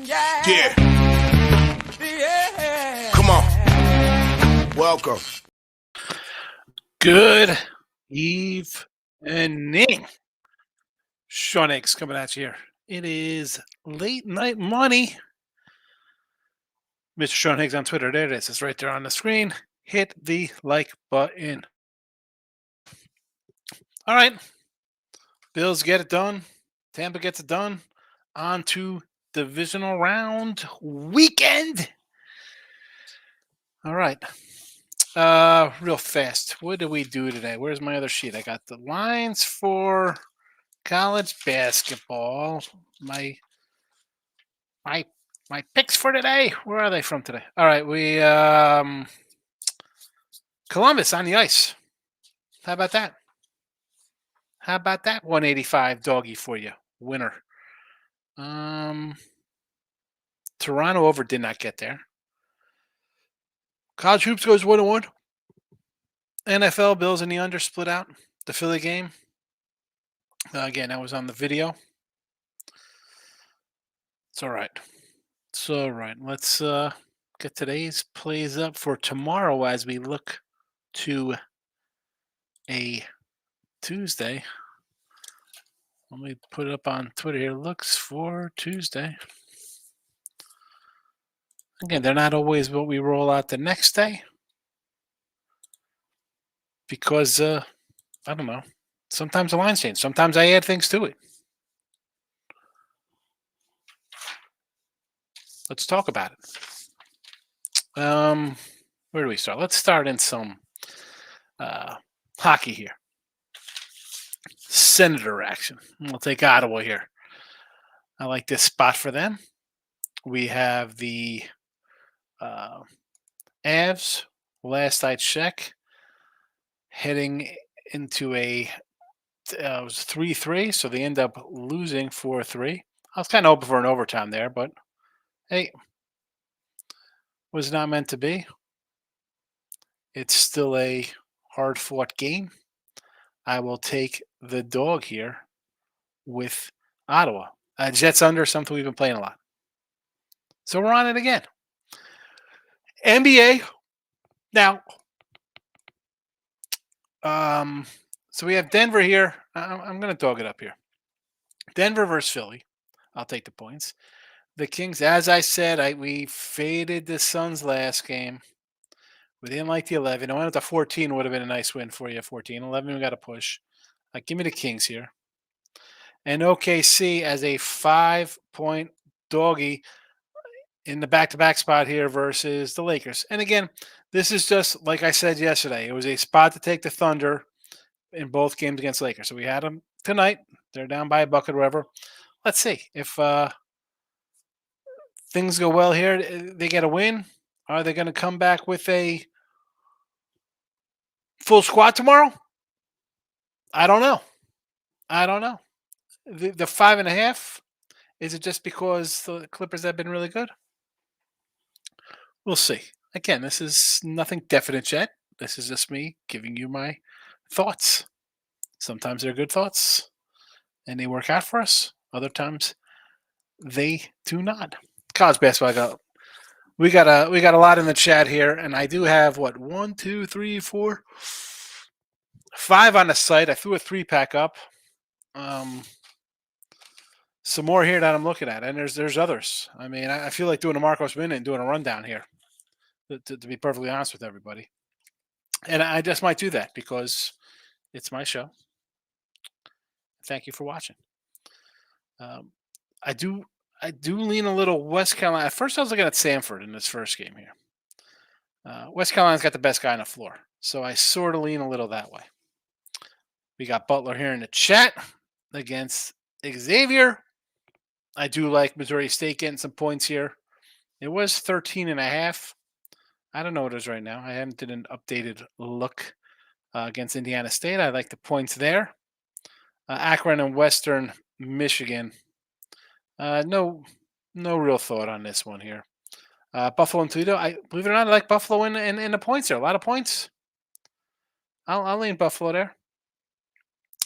Yeah. Come on. Welcome. Good evening. Sean X coming at you here. It is late night money. Mr. Sean Higgs on Twitter. There it is. It's right there on the screen. Hit the like button. All right. Bills get it done. Tampa gets it done. On to divisional round weekend. All right. Real fast. What do we do today? Where's my other sheet? I got the lines for college basketball. My picks for today. Where are they from today? All right, we Columbus on the ice. How about that? 185 doggy for you, winner. Toronto over did not get there. College hoops goes 1-1. NFL Bills in the under split out. The Philly game. Again, that was on the video. It's all right. It's all right. Let's get today's plays up for tomorrow as we look to a Tuesday. Let me put it up on Twitter here. Looks for Tuesday. Again, they're not always what we roll out the next day because, I don't know. Sometimes the lines change. Sometimes I add things to it. Let's talk about it. Where do we start? Let's start in some hockey here. Senator action. We'll take Ottawa here. I like this spot for them. We have the Avs, last I check, heading into a it was 3-3, so they end up losing 4-3. I was kind of hoping for an overtime there, but hey, was not meant to be. It's still a hard-fought game. I will take the dog here with Ottawa. Jets under, something we've been playing a lot. So we're on it again. NBA. Now, so we have Denver here. I'm going to dog it up here. Denver versus Philly. I'll take the points. The Kings, as I said, we faded the Suns last game. We didn't like the 11. I went with the 14 would have been a nice win for you. 14. 11, we got to push. Give me the Kings here. And OKC as a 5-point doggy in the back-to-back spot here versus the Lakers. And again, this is just like I said yesterday. It was a spot to take the Thunder in both games against Lakers. So we had them tonight. They're down by a bucket or whatever. Let's see if things go well here. They get a win. Are they going to come back with a full squad tomorrow? I don't know. The 5.5, is it just because the Clippers have been really good? We'll see. Again, this is nothing definite yet. This is just me giving you my thoughts. Sometimes they're good thoughts and they work out for us. Other times they do not. College basketball, we got a lot in the chat here, and I do have 1, 2, 3, 4, 5 on the site. I threw a 3-pack up. Some more here that I'm looking at, and there's others. I mean, I feel like doing a Marcos Minute and doing a rundown here, to be perfectly honest with everybody. And I just might do that because it's my show. Thank you for watching. I do lean a little West Carolina. At first, I was looking at Samford in this first game here. West Carolina's got the best guy on the floor, so I sort of lean a little that way. We got Butler here in the chat against Xavier. I do like Missouri State getting some points here. It was 13.5. I don't know what it is right now. I haven't did an updated look against Indiana State. I like the points there. Akron and Western Michigan. No real thought on this one here. Buffalo and Toledo. I believe it or not, I like Buffalo in the points there. A lot of points. I'll lean Buffalo there.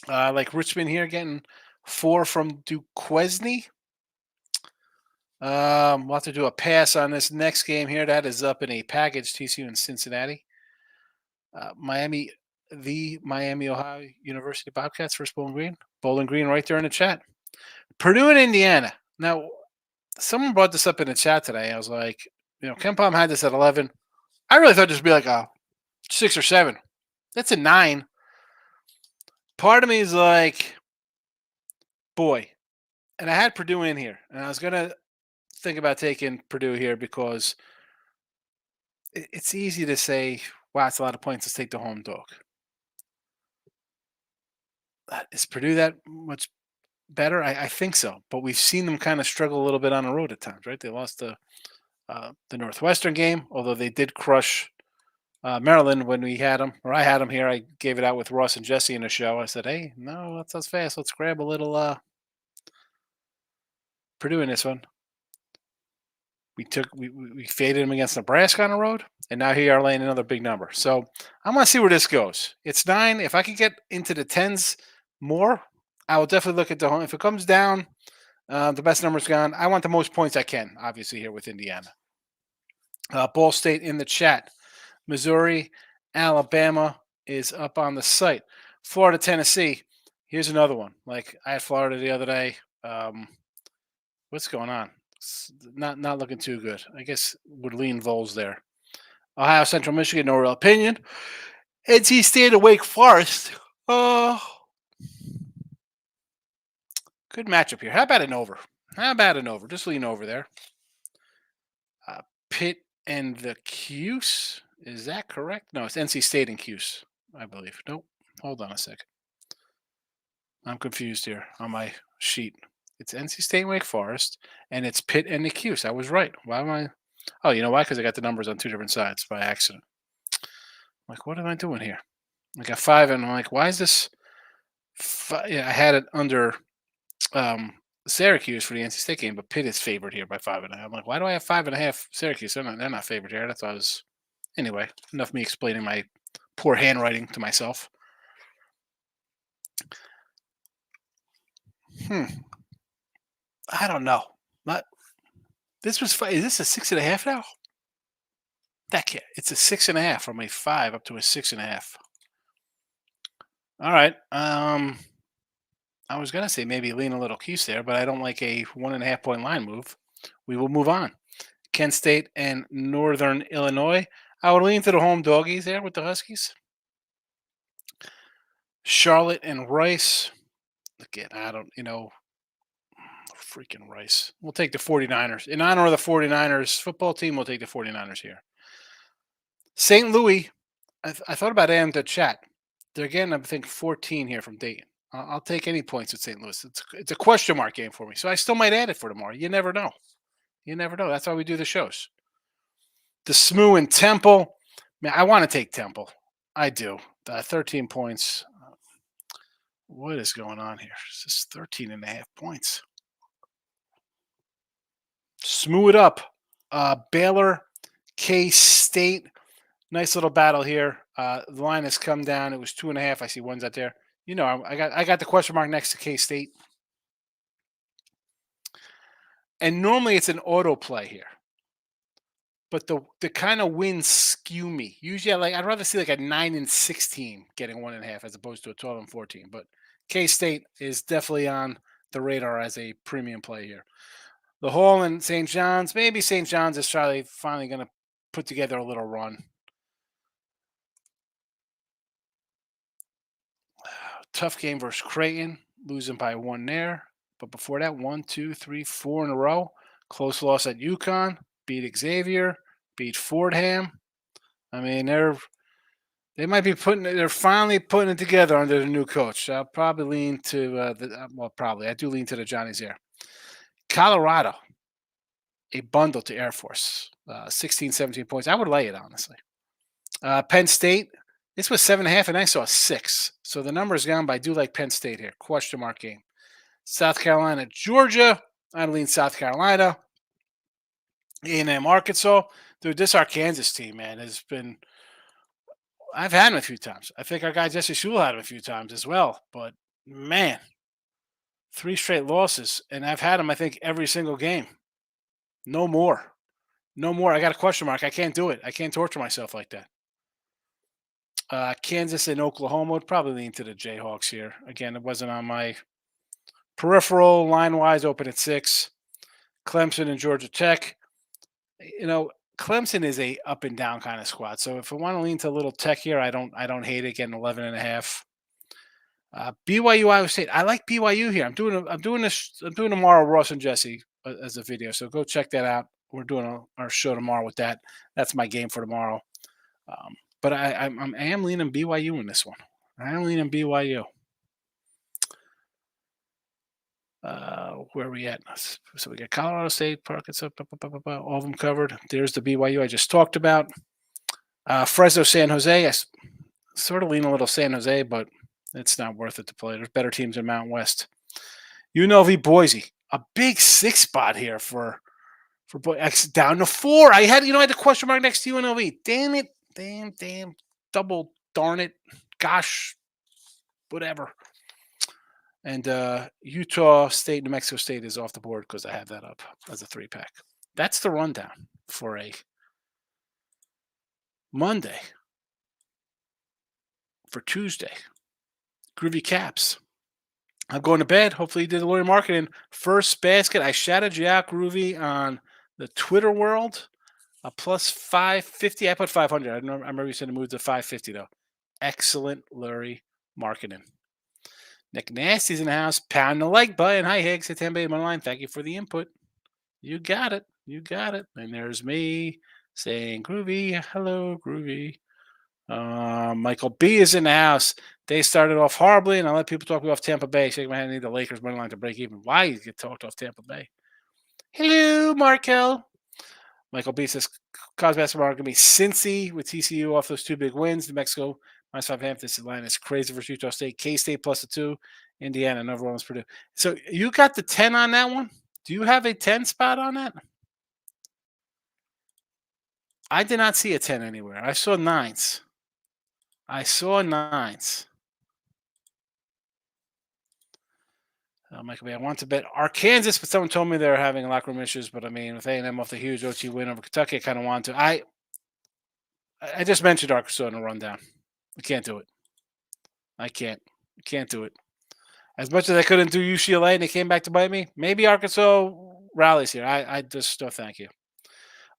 I like Richmond here getting 4 from Duquesne. We'll have to do a pass on this next game here. That is up in a package. TCU in Cincinnati. Miami, the Miami, Ohio University Bobcats versus Bowling Green. Bowling Green right there in the chat. Purdue and Indiana. Now, someone brought this up in the chat today. I was like, Ken Palm had this at 11. I really thought this would be like a 6 or 7. That's a 9. Part of me is like, boy. And I had Purdue in here. And I was going to think about taking Purdue here because it's easy to say, wow, it's a lot of points. Let's take the home dog. Is Purdue that much better? I think so. But we've seen them kind of struggle a little bit on the road at times, right? They lost the Northwestern game, although they did crush Maryland when we had them, or I had them here. I gave it out with Ross and Jesse in the show. I said, hey, no, that's us fast. Let's grab a little Purdue in this one. We faded them against Nebraska on the road, and now here you are laying another big number. So I want to see where this goes. It's 9. If I could get into the 10s more, I will definitely look at the home. If it comes down, the best number's gone. I want the most points I can, obviously, here with Indiana. Ball State in the chat. Missouri, Alabama is up on the site. Florida, Tennessee. Here's another one. Like I had Florida the other day. What's going on? It's not looking too good. I guess would lean Vols there. Ohio, Central Michigan, no real opinion. NC State of Wake Forest. Good matchup here. How about an over? Just lean over there. Pitt and the Cuse. Is that correct? No, it's NC State and Cuse, I believe. Nope. Hold on a second. I'm confused here on my sheet. It's NC State and Wake Forest, and it's Pitt and the Cuse. I was right. Why am I? Oh, you know why? Because I got the numbers on 2 different sides by accident. I'm like, what am I doing here? I got 5, and I'm like, why is this? Yeah, I had it under Syracuse for the NC State game, but Pitt is favored here by 5.5. I'm like, why do I have 5.5 Syracuse? They're not favored here. That's why I was. Anyway, enough me explaining my poor handwriting to myself. I don't know. This was. Is this a 6.5 now? That can't. It's a 6.5 from a 5 up to a 6.5. All right. I was gonna say maybe lean a little Cuse there, but I don't like a 1.5 point line move. We will move on. Kent State and Northern Illinois. I would lean to the home doggies there with the Huskies. Charlotte and Rice. Again, I don't, freaking Rice. We'll take the 49ers. In honor of the 49ers football team, we'll take the 49ers here. St. Louis, I thought about adding the chat. They're getting, I think, 14 here from Dayton. I'll take any points with St. Louis. It's a question mark game for me, so I still might add it for tomorrow. You never know. That's why we do the shows. The SMU and Temple. Man, I want to take Temple. I do. 13 points. What is going on here? It's just 13.5 points. Smooth it up. Baylor, K-State. Nice little battle here. The line has come down. It was 2.5. I see one's out there. I got the question mark next to K-State. And normally it's an auto play here. But the kind of wins skew me. Usually I'd rather see like a 9-16 getting 1.5 as opposed to a 12-14. But K-State is definitely on the radar as a premium play here. The Hall and St. John's. Maybe St. John's is finally going to put together a little run. Tough game versus Creighton. Losing by 1 there. But before that, 1, 2, 3, 4 in a row. Close loss at UConn. Beat Xavier. Beat Fordham. I mean, they're finally putting it together under the new coach. I'll probably lean to I do lean to the Johnnies here. Colorado, a bundle to Air Force, 16, 17 points. I would lay it, honestly. Penn State, this was 7.5, and I saw 6. So the number is gone, but I do like Penn State here. Question mark game. South Carolina, Georgia. I'd lean South Carolina. A&M, Arkansas. Dude, this Arkansas team, man, has been – I've had him a few times. I think our guy Jesse Shule had him a few times as well. But, man, 3 straight losses, and I've had him, I think, every single game. No more. No more. I got a question mark. I can't do it. I can't torture myself like that. Kansas and Oklahoma would probably lean to the Jayhawks here. Again, it wasn't on my peripheral. Line wise, open at 6. Clemson and Georgia Tech. You know, Clemson is a up and down kind of squad. So if I want to lean to a little Tech here, I don't hate it getting 11.5. BYU Iowa State. I like BYU here. I'm doing tomorrow Ross and Jesse as a video. So go check that out. We're doing our show tomorrow with that. That's my game for tomorrow. But I am leaning BYU in this one. I am leaning BYU. Where are we at? So we got Colorado State, Arkansas, all of them covered. There's the BYU I just talked about. Fresno, San Jose. I sort of lean a little San Jose, but it's not worth it to play. There's better teams in Mountain West. UNLV, Boise. A big 6 spot here for down to 4. I had a question mark next to UNLV. Damn it. Damn. Double darn it. Gosh. Whatever. And Utah State, New Mexico State is off the board because I have that up as a 3-pack. That's the rundown for a Monday. For Tuesday. Groovy Caps. I'm going to bed. Hopefully you did the lawyer marketing. First basket. I shouted you out, Groovy, on the Twitter world. A plus 550. I put 500. I remember you said to move to 550, though. Excellent Lurie marketing. Nick Nasty's in the house. Pound the like button. Hi, Higgs. Hit 10 on my line. Thank you for the input. You got it. And there's me saying, Groovy. Hello, Groovy. Michael B is in the house. They started off horribly, and I let people talk me off Tampa Bay. Shake my hand. I need the Lakers money line to break even. Why you get talked off Tampa Bay? Hello, Markel. Michael B says, college basketball going to be Cincy with TCU off those 2 big wins. New Mexico -5.5. This Atlanta is crazy versus Utah State. K-State plus the 2. Indiana, number 1 was Purdue. So you got the 10 on that one? Do you have a 10 spot on that? I did not see a 10 anywhere. I saw 9s. Michael B, I want to bet Arkansas, but someone told me they're having locker room issues. But I mean, with A&M off the huge OT win over Kentucky, I kind of want to. I just mentioned Arkansas in a rundown. I can't do it. I can't do it. As much as I couldn't do UCLA and they came back to bite me, maybe Arkansas rallies here. I just no thank you.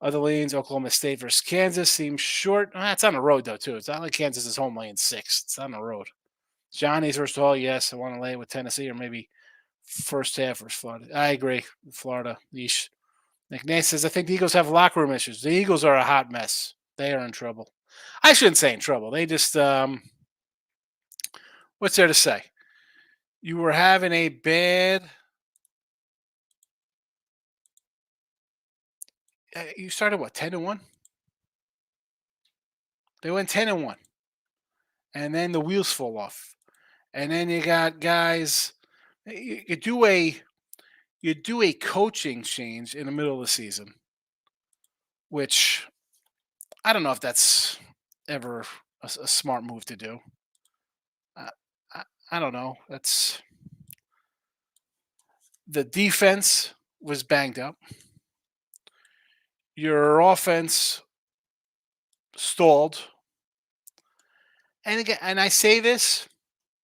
Other leans, Oklahoma State versus Kansas seems short. It's on the road, though, too. It's not like Kansas is home lane 6. It's on the road. Johnny's versus all, yes. I want to lay with Tennessee or maybe first half versus Florida. I agree. Florida, yeesh. Nick Nate says, I think the Eagles have locker room issues. The Eagles are a hot mess. They are in trouble. I shouldn't say in trouble. They just, what's there to say? You were having a bad. You started what, 10-1? They went 10-1. And then the wheels fall off. And then you got guys. You do a coaching change in the middle of the season, which I don't know if that's ever a smart move to do. I don't know. That's the defense was banged up. Your offense stalled. And again, and I say this,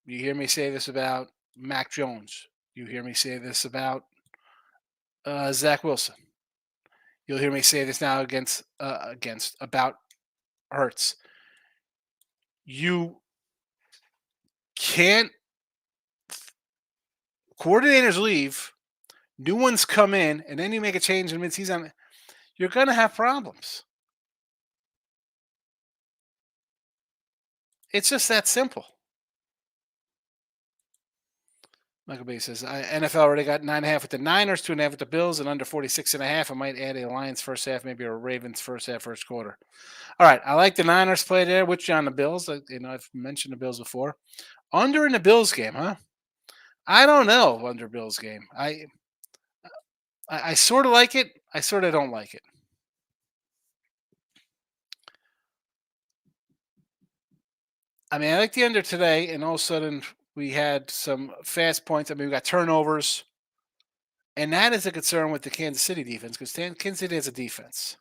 you hear me say this about Mac Jones. You hear me say this about Zach Wilson. You'll hear me say this now about Hurts. You can't. Coordinators leave, new ones come in, and then you make a change in midseason. You're going to have problems. It's just that simple. Michael Bay says, NFL already got 9.5 with the Niners, 2.5 with the Bills, and under 46.5. I might add a Lions first half, maybe a Ravens first half, first quarter. All right, I like the Niners play there, which on the Bills. I've mentioned the Bills before. Under in the Bills game, huh? I don't know. Under Bills game, I sort of like it. I sort of don't like it. I mean, I like the under today, and all of a sudden we had some fast points. I mean, we got turnovers. And that is a concern with the Kansas City defense because Kansas City has a defense.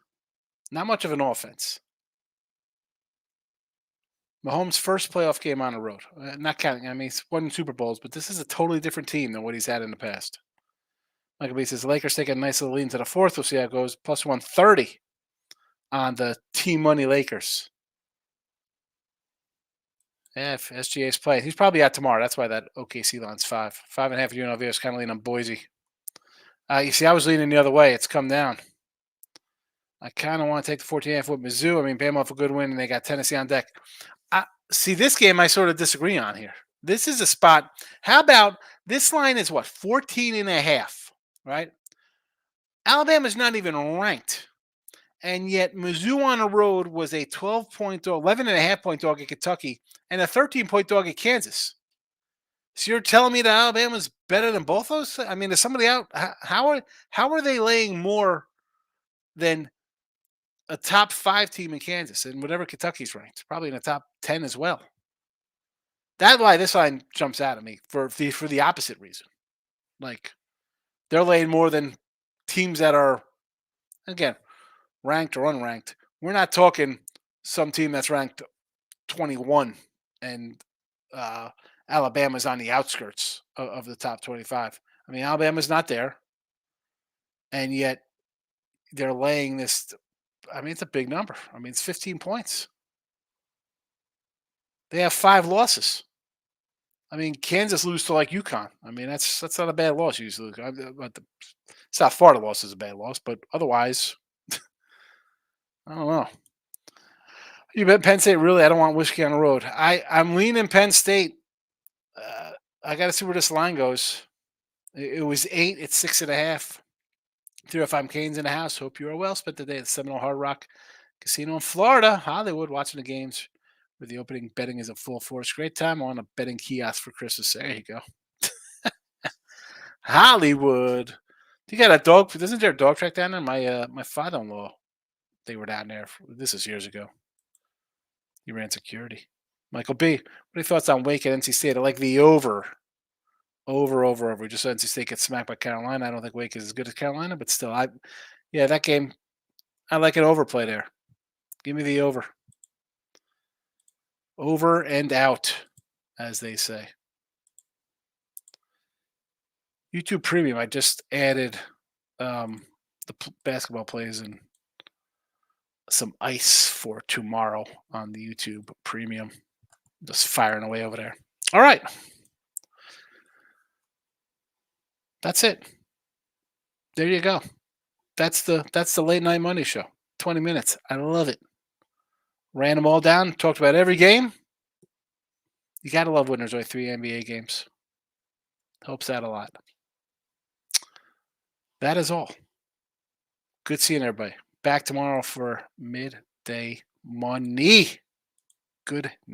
Not much of an offense. Mahomes' first playoff game on the road. Not counting. I mean, he's won Super Bowls, but this is a totally different team than what he's had in the past. Michael B says, Lakers take a nice little lead to the fourth. We'll see how it goes. Plus 130 on the team money Lakers. Yeah, if SGA's playing. He's probably out tomorrow. That's why that OKC line's 5. 5.5 UNLV is kind of leaning on Boise. You see, I was leaning the other way. It's come down. I kind of want to take the 14.5 with Mizzou. I mean, Bama off a good win, and they got Tennessee on deck. See, this game I sort of disagree on here. This is a spot. How about this line is what? 14.5, right? Alabama's not even ranked. And yet Mizzou on the road was a 12-point dog, 11.5-point dog at Kentucky, and a 13-point dog at Kansas. So you're telling me that Alabama's better than both those? I mean, is somebody out? How are they laying more than a top 5 team in Kansas and whatever Kentucky's ranked? Probably in the top 10 as well. That's why this line jumps out at me for the opposite reason. Like, they're laying more than teams that are, again, ranked or unranked. We're not talking some team that's ranked 21 and Alabama's on the outskirts of the top 25. I mean, Alabama's not there. And yet they're laying this. I mean, it's a big number. I mean, it's 15 points. They have 5 losses. I mean, Kansas lose to like UConn. I mean, that's not a bad loss usually. It's not far to loss is a bad loss, but otherwise, I don't know. You bet Penn State? Really? I don't want whiskey on the road. I'm leaning Penn State. I got to see where this line goes. It was 8. It's 6.5. 305 Canes in the house. Hope you are well. Spent the day at the Seminole Hard Rock Casino in Florida, Hollywood, watching the games where the opening betting is in full force. Great time on a betting kiosk for Christmas. There you go. Hollywood. You got a dog? Isn't there a dog track down there? My father-in-law, they were down there. This is years ago. He ran security. Michael B. What are your thoughts on Wake at NC State? I like the over. Over. We just saw NC State get smacked by Carolina. I don't think Wake is as good as Carolina, but still, that game, I like an overplay there. Give me the over. Over and out, as they say. YouTube Premium, I just added the basketball plays and some ice for tomorrow on the YouTube Premium. Just firing away over there. All right. That's it. There you go. That's the late night money show. 20 minutes. I love it. Ran them all down. Talked about every game. You got to love when there's only 3 NBA games. Helps out a lot. That is all. Good seeing everybody. Back tomorrow for midday money. Good